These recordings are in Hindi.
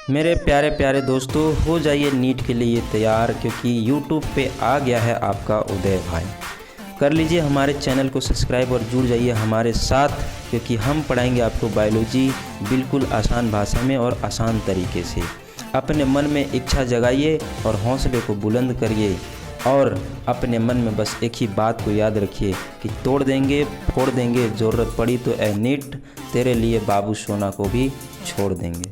मेरे प्यारे प्यारे दोस्तों, हो जाइए नीट के लिए तैयार, क्योंकि यूट्यूब पे आ गया है आपका उदय भाई। कर लीजिए हमारे चैनल को सब्सक्राइब और जुड़ जाइए हमारे साथ, क्योंकि हम पढ़ाएंगे आपको बायोलॉजी बिल्कुल आसान भाषा में और आसान तरीके से। अपने मन में इच्छा जगाइए और हौसले को बुलंद करिए, और अपने मन में बस एक ही बात को याद रखिए कि तोड़ देंगे फोड़ देंगे, ज़रूरत पड़ी तो ए नीट तेरे लिए बाबू सोना को भी छोड़ देंगे।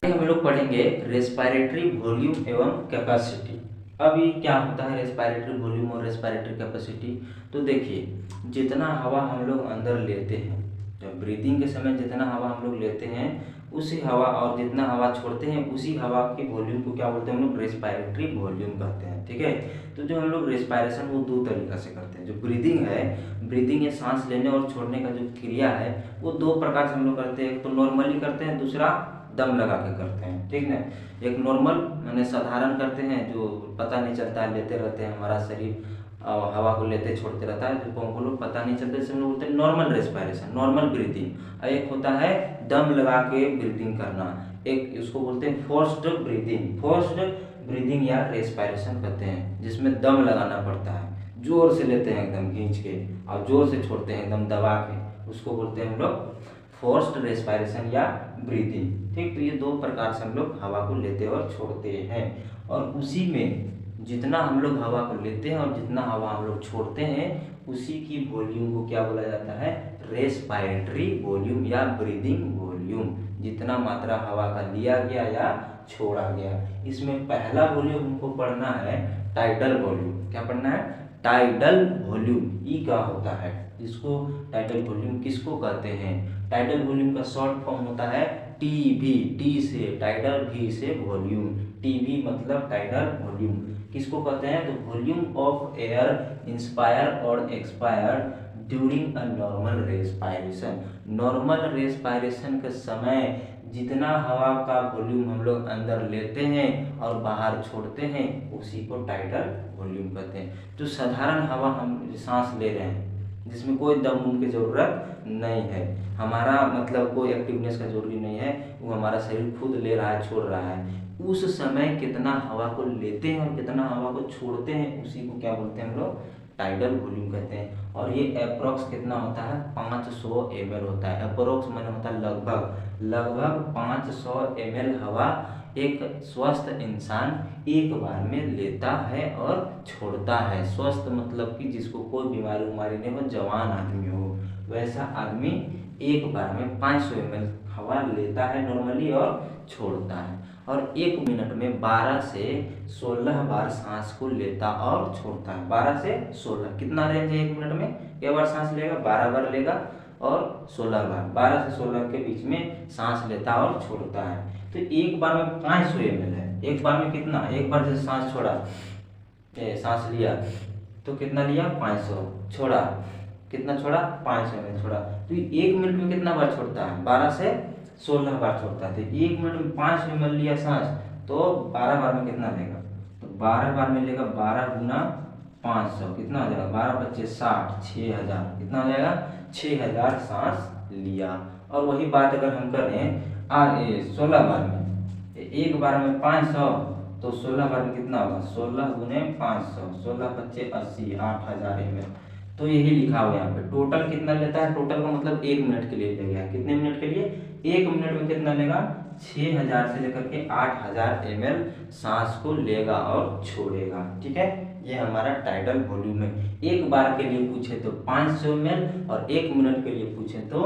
हम लोग पढ़ेंगे रेस्पिरेटरी वॉल्यूम एवं कैपेसिटी। अब ये क्या होता है रेस्पिरेटरी वॉल्यूम और रेस्पिरेटरी कैपेसिटी? तो देखिए, जितना हवा हम लोग अंदर लेते हैं, जब ब्रीदिंग के समय जितना हवा हम लोग लेते हैं उसी हवा, और जितना हवा छोड़ते हैं उसी हवा की वॉल्यूम को क्या बोलते हैं हम लोग? रेस्पिरेटरी वॉल्यूम कहते हैं। ठीक है, तो जो हम लोग रेस्पिरेशन वो दो तरीका से करते हैं। जो ब्रीदिंग है, ब्रीदिंग या सांस लेने और छोड़ने का जो क्रिया है वो दो प्रकार से हम लोग करते हैं। एक तो नॉर्मली करते हैं, दूसरा दम लगा के करते हैं। ठीक है, एक नॉर्मल माने साधारण करते हैं, जो पता नहीं चलता है, लेते रहते हैं, हमारा शरीर हवा को लेते छोड़ते रहता है, जो हमको लोग पता नहीं चलता, इसे हम लोग बोलते हैं नॉर्मल रेस्पिरेशन, नॉर्मल ब्रीदिंग। और एक होता है दम लगा के ब्रीदिंग करना, एक इसको बोलते हैं फोर्स्ड ब्रीदिंग। फोर्स्ड ब्रीदिंग या रेस्पिरेशन कहते हैं, जिसमें दम लगाना पड़ता है, जोर से लेते हैं एकदम खींच के और जोर से छोड़ते हैं एकदम दबा के, उसको बोलते हैं हम लोग फोर्स्ड रेस्पिरेशन या ब्रीदिंग। ठीक, तो ये दो प्रकार से हम लोग हवा को लेते और छोड़ते हैं, और उसी में जितना हम लोग हवा को लेते हैं और जितना हवा हम लोग छोड़ते हैं उसी की वॉल्यूम को क्या बोला जाता है? रेस्पिरेटरी वॉल्यूम या ब्रीदिंग वॉल्यूम। जितना मात्रा हवा का लिया गया या छोड़ा गया। इसमें पहला वॉल्यूम हमको पढ़ना है टाइडल वॉल्यूम। क्या पढ़ना है? Tidal volume. ई का होता है, इसको टाइडल वॉल्यूम किसको कहते हैं? टाइडल वॉल्यूम का शॉर्ट फॉर्म होता है टीवी। टी से टाइडल, भी से वॉल्यूम। टीवी मतलब टाइडल वॉल्यूम। किसको कहते हैं? तो वॉल्यूम ऑफ एयर इंस्पायर और expire during a normal respiration. Normal respiration के समय जितना हवा का वॉल्यूम हम लोग अंदर लेते हैं और बाहर छोड़ते हैं उसी को टाइडल वॉल्यूम कहते हैं। जो साधारण हवा हम सांस ले रहे हैं, जिसमें कोई दम की ज़रूरत नहीं है, हमारा मतलब कोई एक्टिवनेस का जरूरी नहीं है, वो हमारा शरीर खुद ले रहा है, छोड़ रहा है, उस समय कितना हवा को लेते हैं और कितना हवा को छोड़ते हैं उसी को क्या बोलते हैं हम लोग? टाइडल वॉल्यूम कहते हैं। और ये अप्रोक्स कितना होता है? 500 ml होता है। अप्रोक्स माने होता है लगभग, लगभग 500 ml हवा एक स्वस्थ इंसान एक बार में लेता है और छोड़ता है। स्वस्थ मतलब कि जिसको कोई बीमारी उमारी नहीं हो, जवान आदमी हो, वैसा आदमी एक बार में 500 ml हवा लेता है नॉर्मली और छोड़ता है। और एक मिनट में 12 से 16 बार सांस को लेता और छोड़ता है। 12 से 16 कितना रेंज है एक मिनट में? क्या बार सांस लेगा? 12 बार लेगा और 16 बार, 12 से 16 के बीच में सांस लेता और छोड़ता है। तो एक बार में 500 ml है। एक बार में कितना? एक बार से सांस छोड़ा, सांस लिया तो कितना लिया? 500, छोड़ा कितना? छोड़ा 500 ml छोड़ा। तो एक मिनट में कितना बार छोड़ता है? 12 से 16 बार छोड़ता है। तो एक मिनट में 500 ml लिया सांस, तो 12 बार में कितना लेगा? तो 12 बार में लेगा 12 गुना 500, कितना हो जाएगा? 12 बच्चे 60, 6000, कितना हो जाएगा? 6000 सांस लिया। और वही बात अगर हम करें 16 बार में, एक बार में 500, तो 16 बार में कितना होगा? 16 गुने 500, 16 बच्चे 80, 8000 ml। तो यही लिखा हुआ है यहाँ पे। टोटल कितना लेता है? टोटल का मतलब एक मिनट के लिए ले गया। कितने मिनट के लिए? एक मिनट में कितना लेगा? 6000 से लेकर के 8000 ml सांस को लेगा और छोड़ेगा। ठीक है, ये हमारा टाइडल वॉल्यूम है। एक बार के लिए पूछे तो 500 ml और एक मिनट के लिए पूछे तो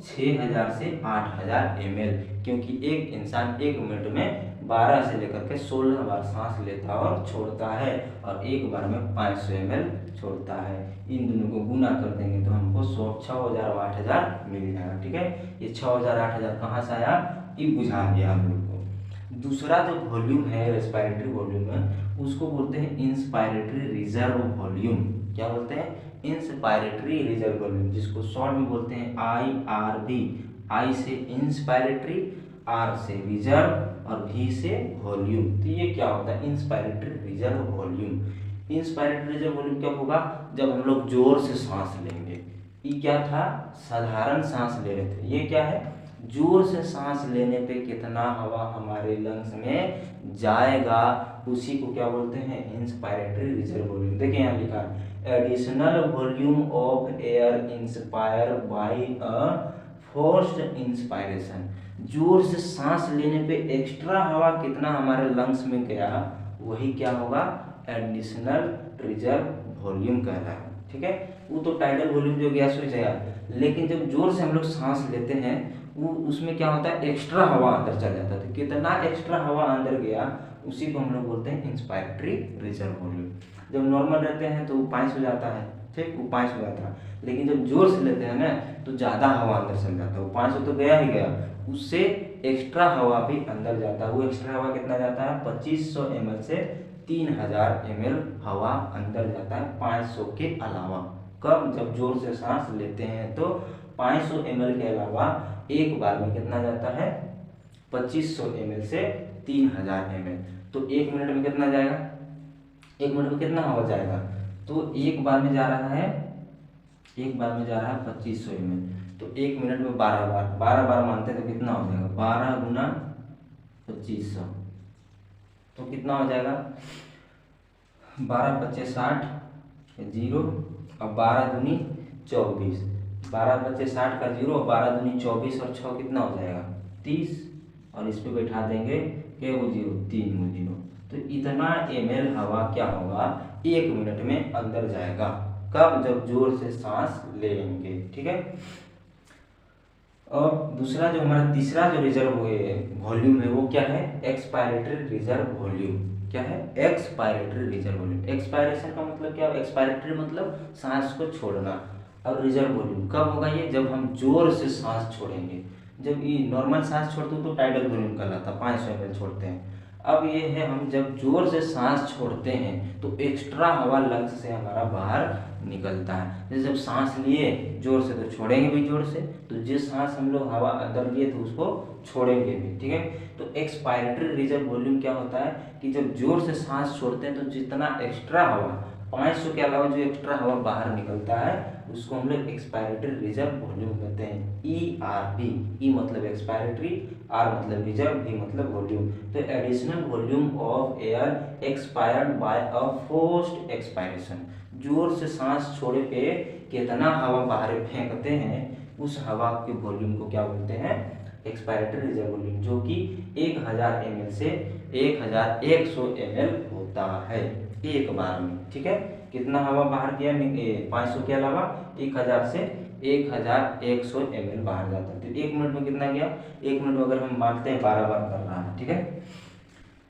6000 से 8000 ml, क्योंकि एक इंसान एक मिनट में 12 से लेकर के 16 बार सांस लेता और छोड़ता है, और एक बार में 500 ml छोड़ता है। इन दोनों को गुना कर देंगे तो हमको 6000 और 8000 मिल जाएगा। ठीक है, ये 6000 8000 कहाँ से आया ये बुझा गया हम लोग को। दूसरा जो वॉल्यूम है रेस्पिरेटरी वॉल्यूम में, उसको बोलते हैं इंस्पायरेटरी रिजर्व वॉल्यूम। क्या बोलते हैं? इंस्पायरेटरी रिजर्व वॉल्यूम, जिसको शॉर्ट में बोलते हैं IRV। आई से इंस्पायरेटरी, आर से रिजर्व और वी से वॉल्यूम। तो ये क्या होता है? Inspiratory reserve volume. Inspiratory reserve volume क्या होगा? जब हम लोग जोर से सांस लेंगे। ये क्या था? साधारण सांस ले रहे थे। ये क्या है? जोर से सांस लेने पे कितना हवा हमारे लंग्स में जाएगा, उसी को क्या बोलते हैं, इंस्पायरेटरी रिजर्व वॉल्यूम। देखिए यहाँ लिखा है additional volume of air inspire by a forced inspiration. जोर से सांस लेने पे एक्स्ट्रा हवा कितना हमारे लंग्स में गया, वही क्या होगा, एडिशनल रिजर्व वॉल्यूम कहलाता है। ठीक है, वो तो टाइडल वॉल्यूम जो गैस हो जाएगा, लेकिन जब जोर से हम लोग सांस लेते हैं वो उसमें क्या होता है, एक्स्ट्रा हवा अंदर चल जाता है। तो कितना एक्स्ट्रा हवा अंदर गया, उसी को हम लोग बोलते हैं इंस्पायरेटरी रिजर्व वॉल्यूम। जब नॉर्मल रहते हैं तो वो 5 हो जाता है, ठीक, वो 5 हो जाता है, लेकिन जब जोर से लेते हैं ना तो ज़्यादा हवा अंदर चल जाता है। वो 5 तो गया ही गया, उससे एक्स्ट्रा हवा भी अंदर जाता है। वो एक्स्ट्रा हवा कितना जाता है, 2500 ml से 3000 ml हवा अंदर जाता है 500 के अलावा। कब, जब जोर से सांस लेते हैं तो 500 ml के अलावा एक बार में कितना जाता है, 2500 ml से 3000 ml। तो एक मिनट में कितना जाएगा, एक मिनट में कितना हवा जाएगा, तो एक बार में जा रहा है, एक बार में जा रहा है 2500 ml, तो एक मिनट में 12 बार, 12 बार मानते हैं तो कितना हो जाएगा, 12 गुना 2500, तो कितना हो जाएगा, 12 पच्चे 60 जीरो, और 12 दूनी 24, 12 पच्चे 60 का जीरो, 12 दूनी 24 और 6 कितना हो जाएगा 30, और इस पे बैठा देंगे के वो जीरो, 3 वो जीरो। तो इतना ml हवा क्या होगा, एक मिनट में अंदर जाएगा। कब, जब जोर से सांस लेंगे। ठीक है, और दूसरा जो हमारा तीसरा जो रिजर्व वॉल्यूम है वो क्या है, एक्सपायरेटरी रिजर्व वॉल्यूम। क्या है, एक्सपायरेटरी रिजर्व वॉल्यूम। एक्सपायरेशन का मतलब क्या, एक्सपायरेटरी मतलब सांस को छोड़ना, और रिजर्व वॉल्यूम कब होगा ये, जब हम जोर से सांस छोड़ेंगे। जब ये नॉर्मल सांस छोड़ते हो तो टाइडल वॉल्यूम कहलाता है, 500 ml छोड़ते हैं। अब ये है हम जब जोर से सांस छोड़ते हैं तो एक्स्ट्रा हवा लंग्स से हमारा बाहर निकलता है। जैसे जब सांस लिए जोर से तो छोड़ेंगे भी जोर से, तो जिस सांस हम लोग हवा अंदर लिए तो उसको छोड़ेंगे भी। ठीक है, तो एक्सपायरेटरी रिजर्व वॉल्यूम क्या होता है कि जब जोर से सांस छोड़ते हैं तो जितना एक्स्ट्रा हवा, 500 के अलावा जो एक्स्ट्रा हवा बाहर निकलता है उसको हम लोग एक्सपायरेटरी रिजर्व वॉल्यूम कहते हैं। ERV, ई मतलब एक्सपायरेटरी, आर मतलब रिजर्व, वी मतलब वॉल्यूम। तो additional volume of air expired by a forced expiration. जोर से सांस छोड़े पे कितना हवा बाहर फेंकते हैं, उस हवा के वॉल्यूम को क्या बोलते हैं, एक्सपायरेटरी रिजर्व वॉल्यूम, जो कि 1000 ml से 1100 ml होता है एक बार में। ठीक है, कितना हवा बाहर किया, 500 के अलावा 1000 से 1100 ml बाहर जाता है। तो एक मिनट में कितना गया, एक मिनट में अगर हम मानते हैं 12 बार कर रहा है, ठीक है,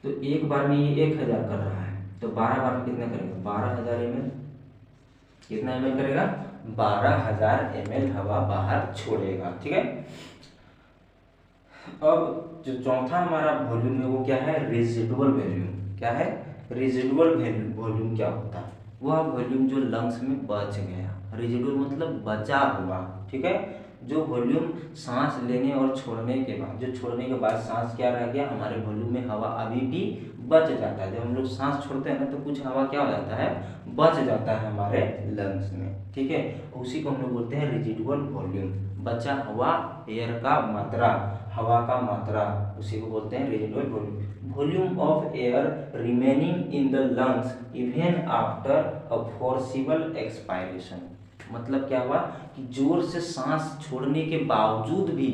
तो एक बार में ये 1000 कर रहा है, तो 12 बार में कितना करेगा, 12000 ml। कितना ml करेगा, 12000 ml हवा बाहर छोड़ेगा। ठीक है, अब जो चौथा हमारा वॉल्यूम है वो क्या है, रेजिडुअल वॉल्यूम। क्या है, रेजिडुअल वॉल्यूम क्या होता है, वह वॉल्यूम जो लंग्स में बच गया। रेजिडुअल मतलब बचा हुआ। ठीक है, जो वॉल्यूम सांस लेने और छोड़ने के बाद, जो छोड़ने के बाद सांस क्या रह गया, हमारे वॉल्यूम में हवा अभी भी बच जाता है। जब हम लोग सांस छोड़ते हैं ना तो कुछ हवा क्या हो जाता है, बच जाता है हमारे लंग्स में। ठीक है, उसी को हम लोग बोलते हैं रेजिडुअल वॉल्यूम। बचा हुआ एयर का मात्रा, हवा का मात्रा, उसी को बोलते हैं residual volume. Volume of air remaining in the lungs even after a forcible expiration. मतलब क्या हुआ कि जोर से सांस छोड़ने के बावजूद भी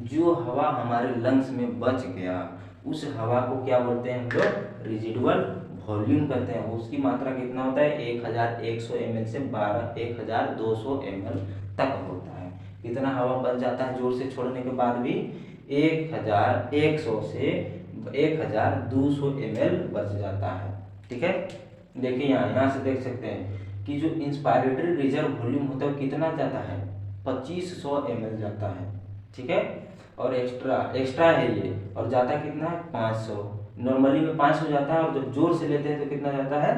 जो हवा हमारे लंग्स में बच गया, उस हवा को क्या बोलते हैं हम लोग, रेजिडुअल वॉल्यूम कहते हैं। उसकी मात्रा कितना होता है, 1100 ml से 1200 ml तक होता है। कितना हवा बच जाता है जोर से छोड़ने के बाद भी, 1100 से 1200 ml बच जाता है। ठीक है, देखिए यहाँ से देख सकते हैं कि जो इंस्पायरेटरी रिजर्व वॉल्यूम होता है कितना जाता है, 2500 ml जाता है। ठीक है, और एक्स्ट्रा है ये, और जाता कितना है, 500। नॉर्मली में 500 जाता है, और जब जोर से लेते हैं तो कितना जाता है,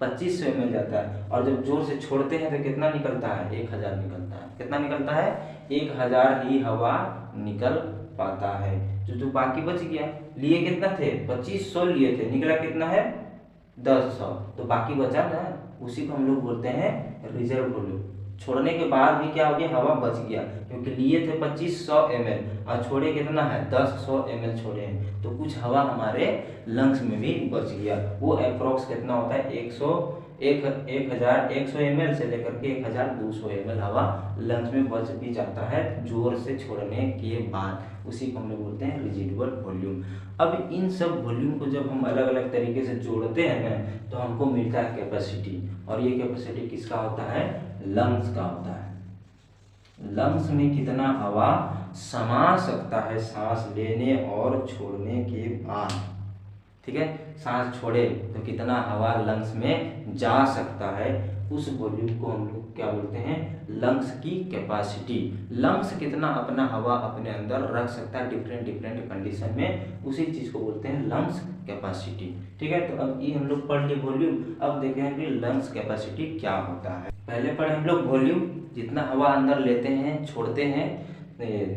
2500 ml जाता है। और जब जोर से छोड़ते हैं तो कितना निकलता है, 1000 निकलता है। कितना निकलता है, 1000 ही हवा निकल पाता है। जो बाकी बच गया, लिए कितना थे, 2500 लिए थे, निकला कितना है, 1100, तो बाकी बचा ना, उसी को हम लोग बोलते हैं रिजर्व वॉल्यूम। छोड़ने के बाद भी क्या हो गया, हवा बच गया, क्योंकि लिए थे 2500 ml और छोड़े कितना है 1000 ml छोड़े हैं, तो कुछ हवा हमारे लंग्स में भी बच गया। वो अप्रोक्स कितना होता है 1100 ml से लेकर के 1200 ml हवा लंग्स में बच भी जाता है जोर से छोड़ने के बाद, उसी को हम लोग बोलते हैं रेजिडुअल वॉल्यूम। अब इन सब वॉल्यूम को जब हम अलग अलग तरीके से जोड़ते हैं ना, तो हमको मिलता है कैपेसिटी, और ये कैपेसिटी किसका होता है, लंग्स का होता है। लंग्स में कितना हवा समा सकता है सांस लेने और छोड़ने के बाद, ठीक है, सांस छोड़े तो कितना हवा लंग्स में जा सकता है, उस वॉल्यूम को हम लोग क्या बोलते हैं, लंग्स की कैपेसिटी। लंग्स कितना अपना हवा अपने अंदर रख सकता है डिफरेंट डिफरेंट कंडीशन में, उसी चीज को बोलते हैं लंग्स कैपेसिटी। ठीक है, तो अब ये हम लोग पढ़ लिए वॉल्यूम, अब देखें हैं कि लंग्स कैपेसिटी क्या होता है। पहले पढ़े हम लोग वॉल्यूम, जितना हवा अंदर लेते हैं छोड़ते हैं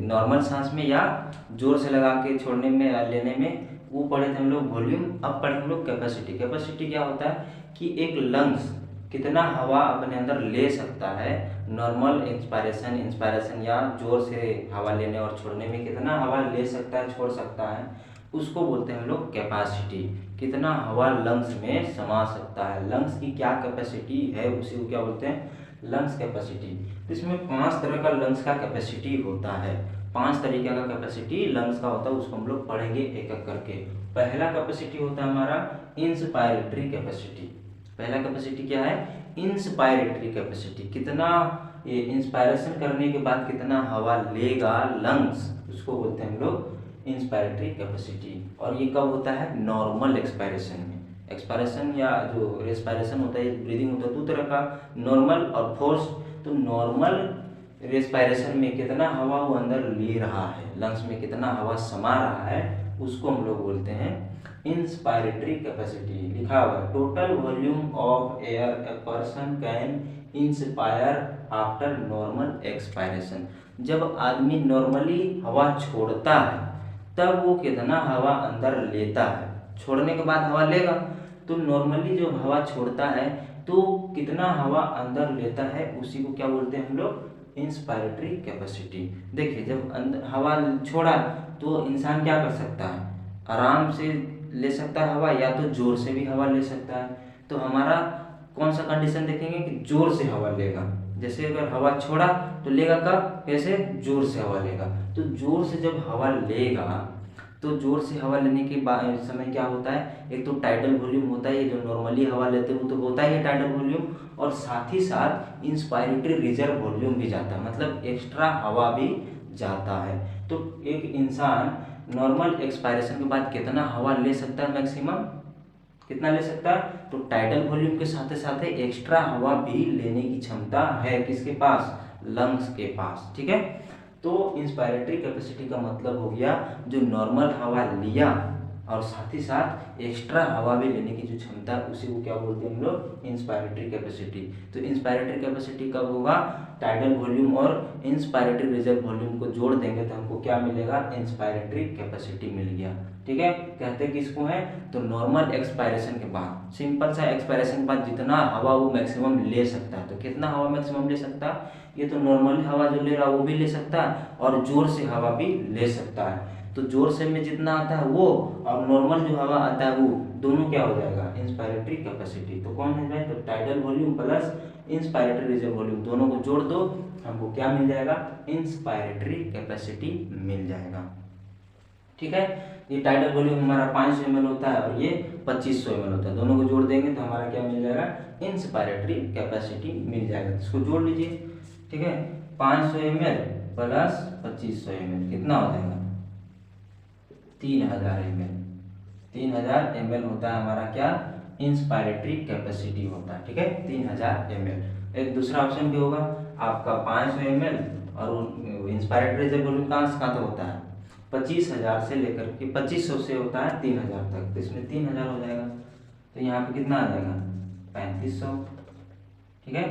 नॉर्मल सांस में या जोर से लगा के छोड़ने में या लेने में, वो पढ़े थे हम लोग वॉल्यूम। अब पढ़े हम लोग कैपेसिटी। कैपेसिटी क्या होता है कि एक लंग्स कितना हवा अपने अंदर ले सकता है, नॉर्मल इंस्पायरेशन या जोर से हवा लेने और छोड़ने में कितना हवा ले सकता है, छोड़ सकता है, उसको बोलते हैं हम लोग कैपेसिटी। कितना हवा लंग्स में समा सकता है, लंग्स की क्या कैपेसिटी है, उसी को क्या बोलते हैं, लंग्स कैपेसिटी। तो इसमें 5 तरह का लंग्स का कैपेसिटी होता है, 5 तरीके का कैपेसिटी लंग्स का होता है, उसको हम लोग पढ़ेंगे एक एक करके। पहला कैपेसिटी होता है हमारा इंस्पायरेटरी कैपेसिटी। पहला कैपेसिटी क्या है, इंस्पायरेटरी कैपेसिटी। कितना ये इंस्पायरेशन करने के बाद कितना हवा लेगा लंग्स, उसको बोलते हैं हम लोग इंस्पायरेटरी कैपेसिटी। और ये कब होता है, नॉर्मल एक्सपायरेशन में। एक्सपायरेशन या जो रेस्पायरेशन होता है, ब्रीदिंग होता है, 2 तरह का, नॉर्मल और फोर्स। तो नॉर्मल रेस्पायरेशन में कितना हवा वो अंदर ले रहा है, लंग्स में कितना हवा समा रहा है, उसको हम लोग बोलते हैं इंस्पायरेटरी कैपेसिटी। लिखा हुआ है total volume of air a person can inspire after normal expiration. जब आदमी नॉर्मली हवा छोड़ता है तब वो कितना हवा अंदर लेता है, छोड़ने के बाद हवा लेगा, तो नॉर्मली जो हवा छोड़ता है तो कितना हवा अंदर लेता है, उसी को क्या बोलते हैं हम लोग इंस्पायरेटरी कैपेसिटी। देखिए जब अंदर हवा छोड़ा तो इंसान क्या कर सकता है, आराम से ले सकता है हवा, या तो जोर से भी हवा ले सकता है। तो हमारा कौन सा कंडीशन देखेंगे कि जोर से हवा लेगा। जैसे अगर हवा छोड़ा तो लेगा कब, कैसे, जोर से हवा लेगा। तो जोर से जब हवा लेगा तो जोर से हवा लेने के समय क्या होता है, एक तो टाइडल वॉल्यूम होता है, ये जो नॉर्मली हवा लेते हैं वो तो होता ही है टाइडल वॉल्यूम, और साथ ही साथ इंस्पायरेटरी रिजर्व वॉल्यूम भी जाता है, मतलब एक्स्ट्रा हवा भी जाता है। तो एक इंसान नॉर्मल एक्सपायरेशन के बाद कितना हवा ले सकता है, मैक्सिमम कितना ले सकता है, तो टाइडल वॉल्यूम के साथ साथ एक्स्ट्रा हवा भी लेने की क्षमता है किसके पास, लंग्स के पास। ठीक है, तो इंस्पायरेटरी कैपेसिटी का मतलब हो गया जो नॉर्मल हवा लिया और साथ ही साथ एक्स्ट्रा हवा भी लेने की जो क्षमता है, उसी को क्या बोलते हैं हम लोग, इंस्पायरेटरी कैपेसिटी। तो इंस्पायरेटरी कैपेसिटी कब होगा, टाइडल वॉल्यूम और इंस्पायरेटरी रिजर्व वॉल्यूम को जोड़ देंगे तो हमको क्या मिलेगा, इंस्पायरेटरी कैपेसिटी मिल गया। ठीक है, कहते किसको है, तो नॉर्मल एक्सपायरेशन के बाद, सिंपल सा एक्सपायरेशन के बाद जितना हवा वो मैक्सिमम ले सकता है। तो कितना हवा मैक्सिमम ले सकता है, ये तो नॉर्मल हवा जो ले रहा है वो भी ले सकता है और जोर से हवा भी ले सकता है। तो जोर से में जितना आता है वो और नॉर्मल जो हवा आता है वो दोनों क्या हो जाएगा, इंस्पायरेटरी कैपेसिटी। तो कौन है, तो tidal volume plus inspiratory reserve volume दोनों को जोड़ दो, हमको क्या मिल जाएगा, इंस्पायरेटरी कैपेसिटी मिल जाएगा। ठीक है, ये टाइडल वॉल्यूम हमारा 500 ml होता है और ये 2500 ml होता है, दोनों को जोड़ देंगे तो हमारा क्या मिल जाएगा, इंस्पायरेटरी कैपेसिटी मिल जाएगा। इसको जोड़ लीजिए। ठीक है, 500 ml प्लस 2500 ml कितना हो जाएगा, 3000 ml। 3000 ml होता है हमारा क्या, इंस्पायरेटरी कैपेसिटी होता है। ठीक है, 3000 ml। एक दूसरा ऑप्शन भी होगा आपका 500 ml और इंस्पायरेटरी रिजर्व वॉल्यूम कहाँ से होता है, 25,000 से लेकर के 2500 से होता है 3000 तक, तो इसमें 3000 हो जाएगा। तो यहाँ पे कितना आ जाएगा, 3500। ठीक है,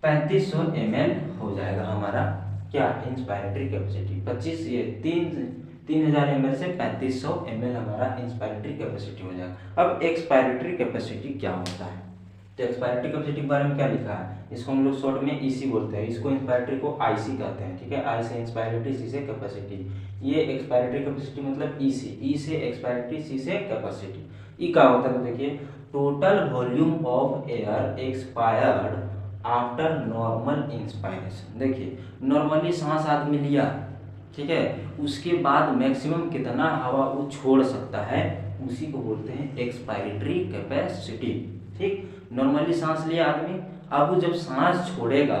3500 ml हो जाएगा हमारा क्या, इंस्पायरेटरी कैपेसिटी। 3000 ml से 3500 ml हमारा इंस्पायरेटरी कैपेसिटी हो जाएगा। अब एक्सपायरेटरी कैपेसिटी क्या होता है, तो एक्सपायरेटरी कैपेसिटी के बारे में क्या लिखा है, इसको हम लोग शॉर्ट में ईसी बोलते हैं, इसको इंस्पायरेटरी को आईसी कहते हैं, ठीक है। आई से इंस्पायरेटरी, सी से कैपेसिटी। ये एक्सपायरेटरी कैपेसिटी मतलब ईसी, ई से एक्सपायरेटरी, सी से कैपेसिटी। ई क्या होता है तो देखिए, total volume of air expired after normal inspiration. देखिए नॉर्मली सांस आदमी लिया, ठीक है, उसके बाद मैक्सिमम कितना हवा वो छोड़ सकता है, उसी को बोलते हैं एक्सपायरेटरी कैपेसिटी, ठीक। नॉर्मली सांस लिया आदमी, अब वो जब सांस छोड़ेगा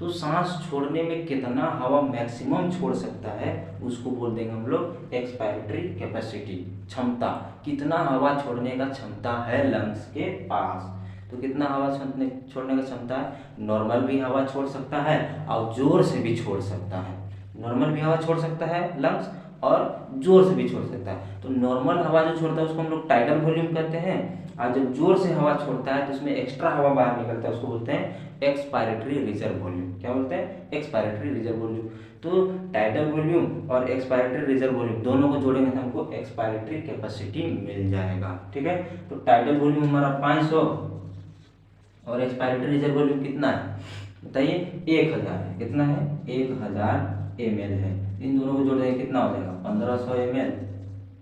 तो सांस छोड़ने में कितना हवा मैक्सिमम छोड़ सकता है, उसको बोल देंगे हम लोग एक्सपायरेटरी कैपेसिटी, क्षमता। कितना हवा छोड़ने का क्षमता है लंग्स के पास, तो कितना हवा छोड़ने का क्षमता है, नॉर्मल भी हवा छोड़ सकता है और जोर से भी छोड़ सकता है। नॉर्मल भी हवा छोड़ सकता है लंग्स और जोर से भी छोड़ सकता है। तो नॉर्मल हवा जो छोड़ता है उसको हम लोग टाइडल वॉल्यूम कहते हैं, और जब जोर से हवा छोड़ता है तो उसमें एक्स्ट्रा हवा बाहर निकलता है, उसको बोलते हैं एक्सपायरेटरी रिजर्व वॉल्यूम। क्या बोलते हैं, एक्सपायरेटरी रिजर्व वॉल्यूम। तो टाइडल वॉल्यूम और एक्सपायरेटरी रिजर्व वॉल्यूम दोनों को जोड़ेंगे तो हमको एक्सपायरेटरी कैपेसिटी मिल जाएगा, ठीक है। तो टाइडल वॉल्यूम हमारा 500 और एक्सपायरेटरी रिजर्व वॉल्यूम कितना है बताइए, 1000 है। कितना है, 1000 ml है। इन दोनों को जोड़ देंगे कितना हो जाएगा, 1500 ml,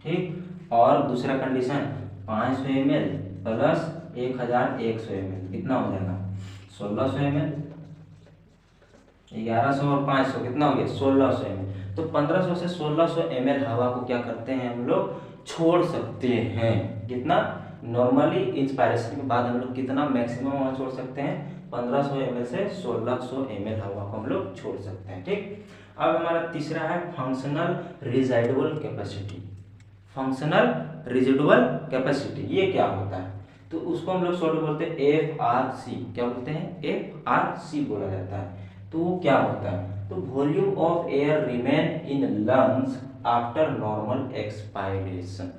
ठीक। और दूसरा कंडीशन 500 ml प्लस 1100 ml कितना हो जाएगा, 1600 ml। 1100 और 500 कितना हो गया, 1600 ml। तो 1500 से 1600 ml हवा को क्या करते हैं हम लोग, छोड़ सकते हैं। कितना, नॉर्मली इंस्पायरेशन के बाद हम लोग कितना मैक्सिमम हवा छोड़ सकते हैं, 1500 ml से 1600 ml हवा को हम लोग छोड़ सकते हैं, ठीक। अब हमारा तीसरा है फंक्शनल रिजाइडबल कैपेसिटी। फंक्शनल रिजिडुअल कैपेसिटी ये क्या होता है, तो उसको हम लोग शॉर्ट बोलते हैं FRC। क्या बोलते हैं, FRC बोला जाता है। तो वो क्या होता है, तो volume of air remain in lungs after normal expiration.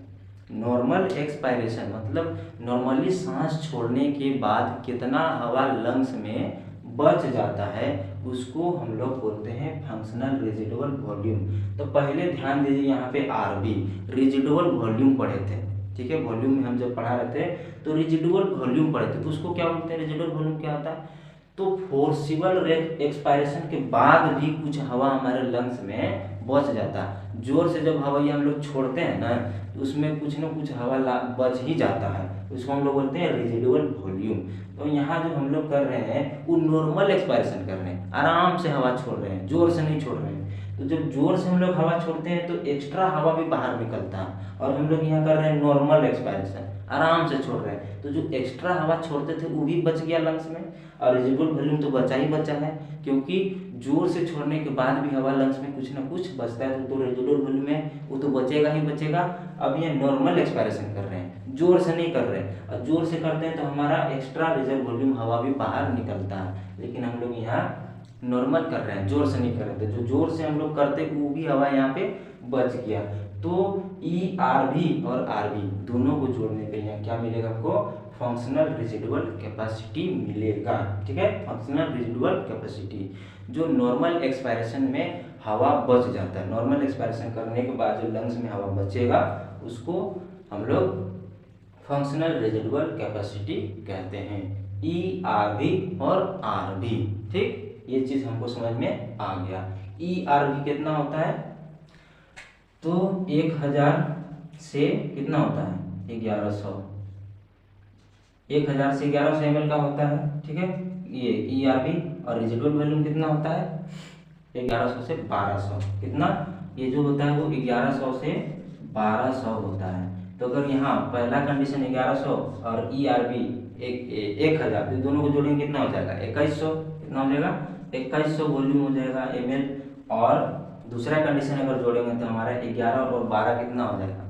Normal expiration मतलब नॉर्मली सांस छोड़ने के बाद कितना हवा लंग्स में बच जाता है, उसको हम लोग बोलते हैं फंक्शनल रेजिडुअल वॉल्यूम। तो पहले ध्यान दीजिए यहाँ पे आरबी रेजिडुअल वॉल्यूम पढ़े थे, ठीक है। वॉल्यूम में हम जब पढ़ा रहे थे तो रेजिडुअल वॉल्यूम पढ़े थे, तो उसको क्या बोलते हैं, रेजिडुअल वॉल्यूम क्या होता है, तो फोर्सिबल एक्सपायरेशन के बाद भी कुछ हवा हमारे लंग्स में बच जाता है। जोर से जब हवाई हम लोग छोड़ते हैं ना, तो उसमें कुछ ना कुछ हवा बच ही जाता है, उसको हम लोग बोलते हैं रेजिडुअल वॉल्यूम। तो यहाँ जो हम लोग कर रहे हैं वो नॉर्मल एक्सपायरेशन कर रहे हैं, आराम से हवा छोड़ रहे हैं, जोर से नहीं छोड़ रहे हैं। तो जब जोर से हम लोग हवा छोड़ते हैं तो एक्स्ट्रा हवा भी बाहर निकलता है, और हम लोग यहाँ कर रहे हैं नॉर्मल एक्सपायरेशन, आराम से छोड़ रहे हैं। तो जो एक्स्ट्रा हवा छोड़ते थे वो भी बच गया लंग्स में, और रेजिडुअल वॉल्यूम तो बचा ही बचा है, क्योंकि जोर से छोड़ने के बाद भी हवा लंग्स में कुछ ना कुछ बचता है, तो रेजिडुअल वॉल्यूम में वो तो बचेगा ही बचेगा। अब ये नॉर्मल एक्सपायरेशन कर रहे हैं, जोर से नहीं कर रहे हैं, और जोर से करते हैं तो हमारा एक्स्ट्रा रिजर्व वॉल्यूम हवा भी बाहर निकलता है, लेकिन हम लोग यहाँ नॉर्मल कर रहे हैं, जोर से नहीं कर रहे थे। जो जोर से हम लोग करते वो भी हवा यहाँ पे बच गया। तो ERV और RV दोनों को जोड़ने पे यहाँ क्या मिलेगा हमको, फंक्शनल रेजिडुअल कैपेसिटी मिलेगा, ठीक है। फंक्शनल रेजिडुअल कैपेसिटी जो नॉर्मल एक्सपायरेशन में हवा बच जाता है, नॉर्मल एक्सपायरेशन करने के बाद जो लंग्स में हवा बचेगा उसको हम लोग फंक्शनल रेजिडुअल कैपेसिटी कहते हैं, ERV और RV, ठीक। ये चीज हमको समझ में आ गया। ERV कितना होता है, तो 1000 से कितना होता है, 1100, 1000 से 1100 ml का होता है, ठीक है, ये ERV। और रेजिडुअल वॉल्यूम कितना होता है, 1100 से 1200, कितना, ये जो होता है वो 1100 से 1200 होता है। तो अगर यहाँ पहला कंडीशन 1100 और ERV 1000, तो दोनों को जोड़ेंगे कितना हो जाएगा, 2100, कितना हो जाएगा, 2100 वॉल्यूम हो जाएगा ml। और दूसरा कंडीशन अगर जोड़ेंगे तो हमारा 11 और 12 कितना हो जाएगा,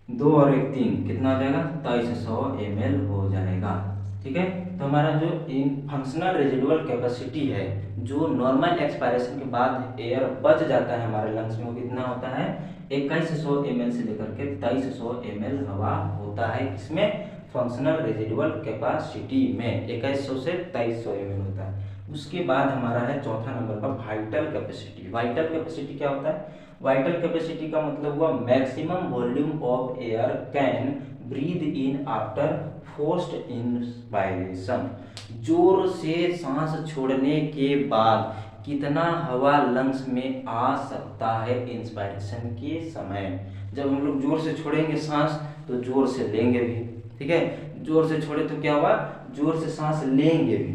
2 और 1 3, कितना हो जाएगा, 2300 ml हो जाएगा, ठीक है। तो हमारा जो फंक्शनल रेजिडुअल कैपेसिटी है, जो नॉर्मल एक्सपायरेशन के बाद एयर बच जाता है हमारे लंग्स में, वो कितना होता है, 2100 ml से लेकर के 2300 ml हवा होता है। इसमें फंक्शनल रेजिडुअल कैपेसिटी में 2100 से 2300 ml होता है। उसके बाद हमारा है चौथा नंबर का वाइटल कैपेसिटी। वाइटल कैपेसिटी क्या होता है, वाइटल कैपेसिटी का मतलब हुआ maximum volume of air can breathe in after forced inspiration. जोर से सांस छोड़ने के बाद कितना हवा लंग्स में आ सकता है इंस्पायरेशन के समय। जब हम लोग जोर से छोड़ेंगे सांस तो जोर से लेंगे भी, ठीक है। जोर से छोड़े तो क्या हुआ, जोर से सांस लेंगे भी,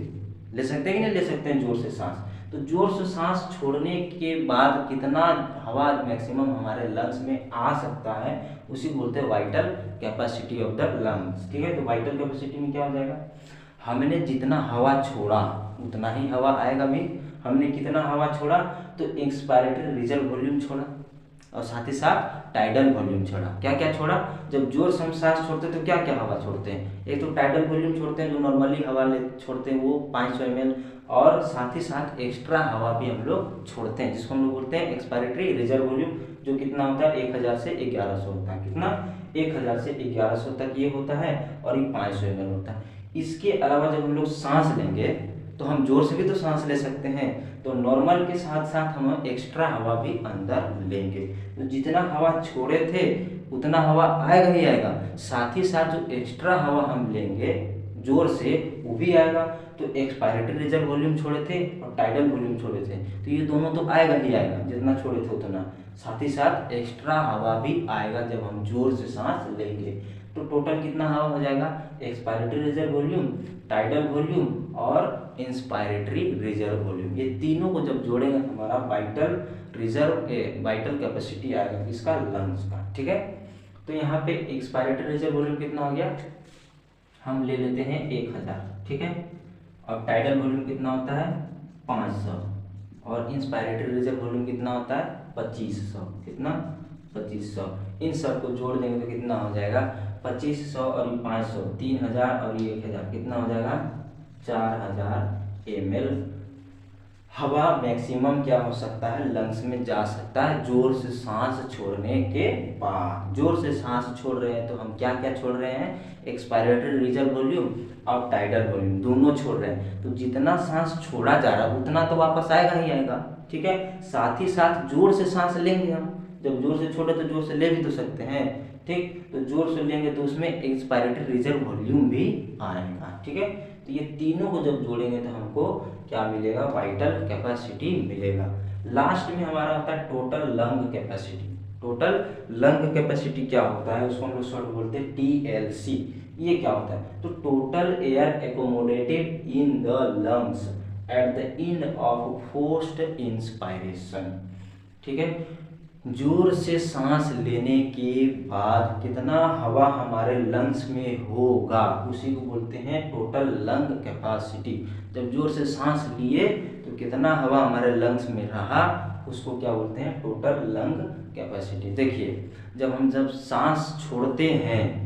ले सकते हैं कि नहीं ले सकते हैं जोर से सांस। तो जोर से सांस छोड़ने के बाद कितना हवा मैक्सिमम हमारे लंग्स में आ सकता है, उसी को बोलते हैं vital capacity of the lungs, ठीक है। तो वाइटल कैपेसिटी में क्या हो जाएगा, हमने जितना हवा छोड़ा उतना ही हवा आएगा भी। हमने कितना हवा छोड़ा, तो एक्सपायरेटरी रिजर्व वॉल्यूम छोड़ा और साथ ही साथ टाइडल वॉल्यूम छोड़ा। क्या क्या छोड़ा, जब जोर से हम सांस छोड़ते हैं तो क्या क्या हवा छोड़ते हैं, एक तो टाइडल वॉल्यूम छोड़ते हैं जो नॉर्मली हवा ले छोड़ते हैं वो 500 ml, और साथ ही साथ एक्स्ट्रा हवा भी हम लोग छोड़ते हैं जिसको हम लोग बोलते हैं एक्सपायरेटरी रिजर्व वॉल्यूम, जो कितना होता है 1000 से 1100 होता है। कितना, 1000 से 1100 तक ये होता है और ये 500 ml होता है। इसके अलावा जब हम लोग सांस लेंगे तो हम जोर से भी तो सांस ले सकते हैं, तो नॉर्मल के साथ साथ हम एक्स्ट्रा हवा भी अंदर लेंगे। तो जितना हवा छोड़े थे उतना हवा आएगा ही आएगा, साथ ही साथ जो एक्स्ट्रा हवा हम लेंगे जोर से वो भी आएगा। तो एक्सपायरेटरी रिजर्व वॉल्यूम छोड़े थे और टाइडल वॉल्यूम छोड़े थे, तो ये दोनों तो आएगा ही आएगा जितना छोड़े थे उतना, साथ ही साथ एक्स्ट्रा हवा भी आएगा जब हम जोर से सांस लेंगे। तो टोटल कितना हवा हो जाएगा, expiratory reserve volume, tidal volume और इंस्पायरेटरी रिजर्व वॉल्यूम, ये तीनों को जब जोड़ेंगे तो हमारा वाइटल कैपेसिटी आएगा इसका लंग्स का, ठीक है। तो यहाँ पे एक्सपायरेटरी रिजर्व वॉल्यूम कितना हो गया, हम ले लेते हैं 1000, ठीक है। और टाइडल वॉल्यूम कितना होता है 500, और इंस्पायरेटरी रिजर्व वॉल्यूम कितना होता है 2500, कितना 2500। इन सब को जोड़ देंगे तो कितना हो जाएगा 2500 और ये 500, 3000 और ये 1000, कितना हो जाएगा 4000 ml हवा मैक्सिमम क्या हो सकता है लंग्स में जा सकता है जोर से सांस छोड़ने के बाद। जोर से सांस छोड़ रहे हैं तो हम क्या क्या छोड़ रहे हैं, एक्सपायरेटरी रिजर्व वॉल्यूम और टाइडल वॉल्यूम दोनों छोड़ रहे हैं। तो जितना सांस छोड़ा जा रहा है उतना तो वापस आएगा ही आएगा, ठीक है। साथ ही साथ जोर से सांस लेंगे हम, जब जोर से छोड़े तो जोर से ले भी तो सकते हैं, ठीक। तो जोर से लेंगे तो उसमें एक्सपायरेटरी रिजर्व वॉल्यूम भी आएगा, ठीक है। तो ये तीनों को जब जोड़ेंगे तो हमको क्या मिलेगा, वाइटल कैपेसिटी मिलेगा। लास्ट में हमारा होता है total lung capacity. Total lung capacity क्या होता है, उसको हम लोग शॉर्ट बोलते हैं TLC। ये क्या होता है, तो total air accommodated in the lungs at the end of forced inspiration, ठीक है। जोर से सांस लेने के बाद कितना हवा हमारे लंग्स में होगा उसी को बोलते हैं टोटल लंग कैपेसिटी। जब जोर से सांस लिए तो कितना हवा हमारे लंग्स में रहा उसको क्या बोलते हैं, टोटल लंग कैपेसिटी। देखिए जब सांस छोड़ते हैं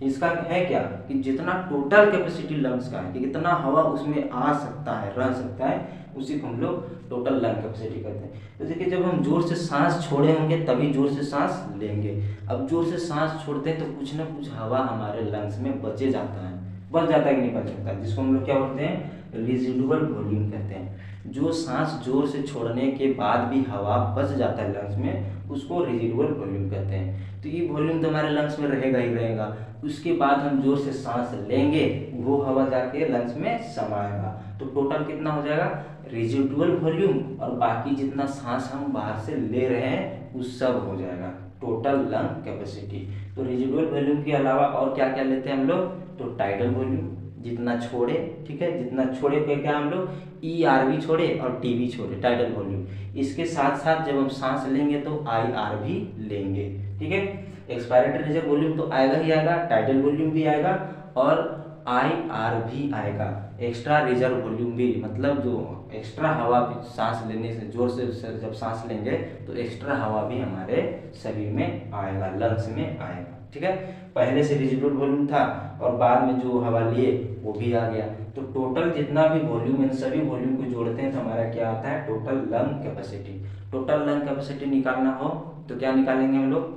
इसका है क्या कि जितना टोटल कैपेसिटी लंग्स का है कि कितना हवा उसमें आ सकता है रह सकता है, उसी को हम लोग टोटल लंग कैपेसिटी कहते हैं। तो देखिए जब हम जोर से सांस छोड़े होंगे तभी जोर से सांस लेंगे। अब जोर से सांस छोड़ते हैं तो कुछ ना कुछ हवा हमारे लंग्स में बचे जाता है, बच जाता है कि नहीं बच जाता है, जिसको हम लोग क्या बोलते हैं, रेजिडुअल वॉल्यूम कहते हैं। जो सांस जोर से छोड़ने के बाद भी हवा बच जाता है लंग्स में उसको रेजिडुअल वॉल्यूम कहते हैं। तो ये वॉल्यूम तो हमारे लंग्स में रहेगा ही रहेगा, उसके बाद हम जोर से सांस लेंगे वो हवा जाके लंग्स में समाएगा। तो टोटल कितना हो जाएगा, रेजिडुअल वॉल्यूम और बाकी जितना सांस हम बाहर से ले रहे हैं वो सब हो जाएगा टोटल लंग कैपेसिटी। तो रेजिडुअल वॉल्यूम के अलावा और क्या क्या लेते हैं हम लोग, तो टाइडल वॉल्यूम जितना छोड़े, ठीक है, जितना छोड़े पे क्या हम लोग ER भी छोड़े और T भी छोड़े, टाइडल वॉल्यूम। इसके साथ साथ जब हम सांस लेंगे तो IR भी लेंगे, ठीक है। एक्सपायरेटरी रिजर्व वॉल्यूम तो आएगा ही आएगा, टाइडल वॉल्यूम भी आएगा और IR भी आएगा, एक्स्ट्रा रिजर्व वॉल्यूम भी, मतलब जो एक्स्ट्रा हवा सांस लेने से जोर से जब सांस लेंगे तो एक्स्ट्रा हवा भी हमारे शरीर में आएगा, लंग्स में आएगा, ठीक है। पहले से रेजिडुअल वॉल्यूम था और बाद में जो हवा लिए वो भी आ गया। तो टोटल जितना भी वॉल्यूम इन सभी वॉल्यूम को जोड़ते हैं तो हमारा क्या आता है, total lung capacity. Total lung capacity निकालना हो तो क्या निकालेंगे हम लोग,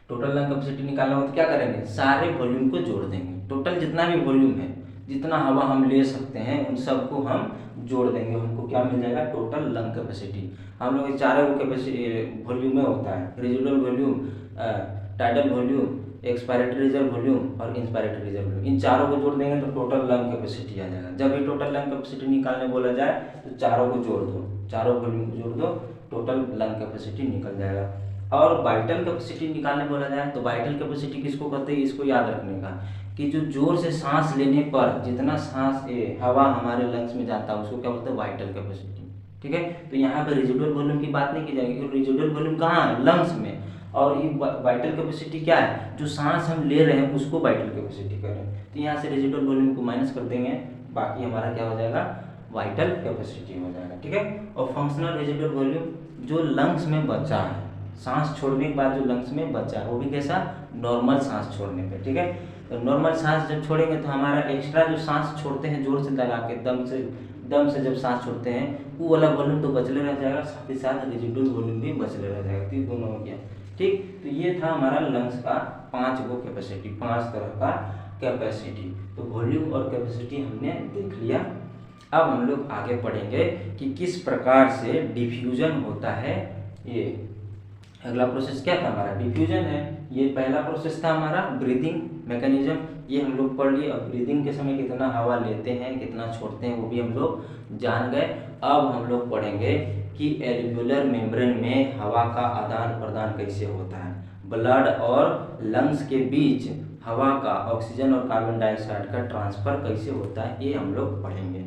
टोटल लंग कैपेसिटी निकालना हो तो क्या करेंगे, सारे वॉल्यूम को जोड़ देंगे। टोटल जितना भी वॉल्यूम है जितना हवा हम ले सकते हैं उन सबको हम जोड़ देंगे, हमको क्या मिल जाएगा, टोटल लंग कैपेसिटी। हम लोग चारों कैपेसिटी वॉल्यूम में होता है, residual volume, tidal volume, expiratory reserve volume और इंस्पायरेटरी रिजर्व वॉल्यूम, इन चारों को जोड़ देंगे तो टोटल लंग कैपेसिटी आ जाएगा। जब भी टोटल लंग कैपेसिटी निकालने बोला जाए तो चारों को जोड़ दो, चारों वॉल्यूम को जोड़ दो, टोटल लंग कैपेसिटी निकल जाएगा। और वाइटल कैपेसिटी निकालने बोला जाए तो वाइटल कैपेसिटी किसको कहते हैं, इसको याद रखने का कि जो जोर से सांस लेने पर जितना हवा हमारे लंग्स में जाता है उसको क्या बोलते हैं, वाइटल कैपेसिटी। ठीक है, तो यहाँ पे रेजिडुअल वॉल्यूम की बात नहीं की जाएगी, रेजिडुअल वॉल्यूम कहाँ है, लंग्स में, और ये वाइटल कैपेसिटी क्या है, जो सांस हम ले रहे हैं उसको वाइटल कैपेसिटी कर रहे हैं। तो यहाँ से रेजिडुअल वॉल्यूम को माइनस कर देंगे, बाकी हमारा क्या हो जाएगा, वाइटल कैपेसिटी हो जाएगा। ठीक है, और फंक्शनल रेजिडुअल वॉल्यूम जो लंग्स में बचा है, सांस छोड़ने के बाद जो लंग्स में बचा है वो भी कैसा, नॉर्मल सांस छोड़ने पे। ठीक है, तो नॉर्मल सांस जब छोड़ेंगे तो हमारा एक्स्ट्रा जो सांस छोड़ते हैं जोर से लगा के, दम से जब सांस छोड़ते हैं वो वाला वॉल्यूम तो बचले रह जाएगा, साथ ही साथ रेजिडुअल वॉल्यूम भी बचले रह जाएगा। तो ये दोनों हो गया। ठीक, तो ये था हमारा लंग्स का 5 गो कैपेसिटी, 5 तरह का कैपेसिटी। तो वॉल्यूम और कैपेसिटी हमने देख लिया। अब हम लोग आगे पढ़ेंगे कि किस प्रकार से डिफ्यूजन होता है। ये अगला प्रोसेस क्या था हमारा, डिफ्यूजन है। ये पहला प्रोसेस था हमारा ब्रीदिंग मैकेनिज्म, ये हम लोग पढ़ लिए। अब ब्रीदिंग के समय कितना हवा लेते हैं कितना छोड़ते हैं वो भी हम लोग जान गए। अब हम लोग पढ़ेंगे कि एल्वियोलर मेम्ब्रेन में हवा का आदान प्रदान कैसे होता है, ब्लड और लंग्स के बीच हवा का, ऑक्सीजन और कार्बन डाइऑक्साइड का ट्रांसफर कैसे होता है, ये हम लोग पढ़ेंगे।